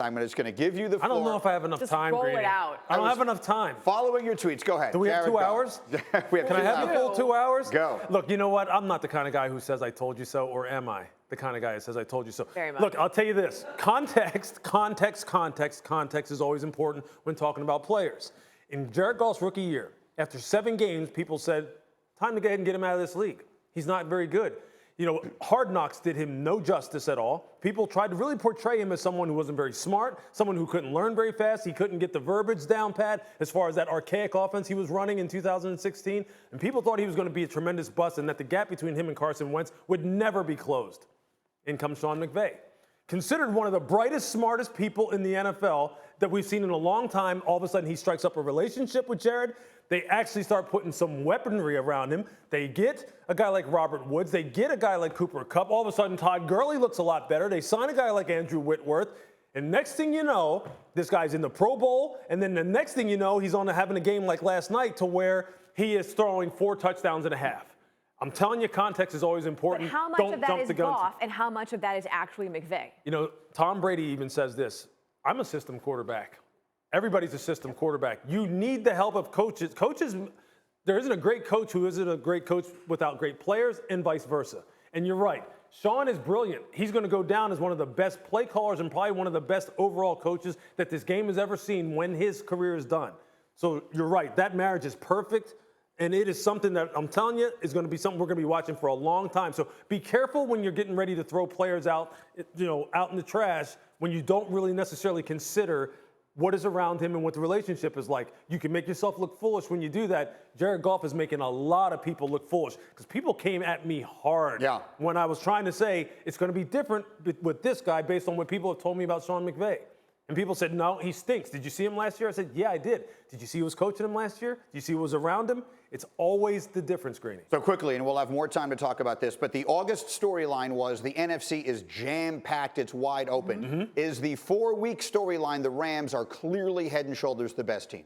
I'm just going to give you the floor. I don't know if I have enough Just time, roll Greeny. it out. I don't have enough time. Following your tweets, go ahead. Do we have Jared 2 Goff. hours? We have Can I 2 have hours. the full 2 hours? Go. Look, you know what? I'm not the kind of guy who says I told you so, or am I the kind of guy that says I told you so? Very much. Look, I'll tell you this. Context is always important when talking about players. In Jared Goff's rookie year, after 7 games, people said, time to go ahead and get him out of this league. He's not very good. You know, Hard Knocks did him no justice at all. People tried to really portray him as someone who wasn't very smart, someone who couldn't learn very fast. He couldn't get the verbiage down pat as far as that archaic offense he was running in 2016. And people thought he was going to be a tremendous bust and that the gap between him and Carson Wentz would never be closed. In comes Sean McVay. Considered one of the brightest, smartest people in the NFL that we've seen in a long time. All of a sudden, he strikes up a relationship with Jared. They actually start putting some weaponry around him. They get a guy like Robert Woods. They get a guy like Cooper Kupp. All of a sudden, Todd Gurley looks a lot better. They sign a guy like Andrew Whitworth. And next thing you know, this guy's in the Pro Bowl. And then the next thing you know, he's on having a game like last night to where he is throwing 4 touchdowns and a half. I'm telling you, context is always important. But how much of that is Goff and how much of that is actually McVay? You know, Tom Brady even says this, I'm a system quarterback. Everybody's a system quarterback. You need the help of coaches. Coaches, there isn't a great coach who isn't a great coach without great players and vice versa. And you're right. Sean is brilliant. He's going to go down as one of the best play callers and probably one of the best overall coaches that this game has ever seen when his career is done. So you're right. That marriage is perfect. And it is something that I'm telling you is going to be something we're going to be watching for a long time. So be careful when you're getting ready to throw players out, out in the trash when you don't really necessarily consider what is around him and what the relationship is like. You can make yourself look foolish when you do that. Jared Goff is making a lot of people look foolish because people came at me hard when I was trying to say it's going to be different with this guy based on what people have told me about Sean McVay. And people said, no, he stinks. Did you see him last year? I said, yeah, I did. Did you see who was coaching him last year? Did you see who was around him? It's always the difference, Greeny. So quickly, and we'll have more time to talk about this, but the August storyline was the NFC is jam-packed, it's wide open. Is the 4-week storyline the Rams are clearly head and shoulders the best team?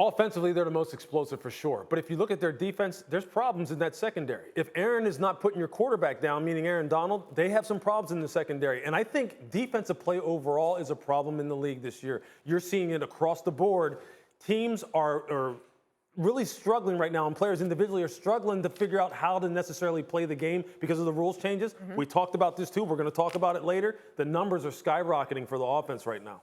Offensively, they're the most explosive for sure. But if you look at their defense, there's problems in that secondary. If Aaron is not putting your quarterback down, meaning Aaron Donald, they have some problems in the secondary. And I think defensive play overall is a problem in the league this year. You're seeing it across the board. Teams are really struggling right now, and players individually are struggling to figure out how to necessarily play the game because of the rules changes. We talked about this too. We're going to talk about it later. The numbers are skyrocketing for the offense right now.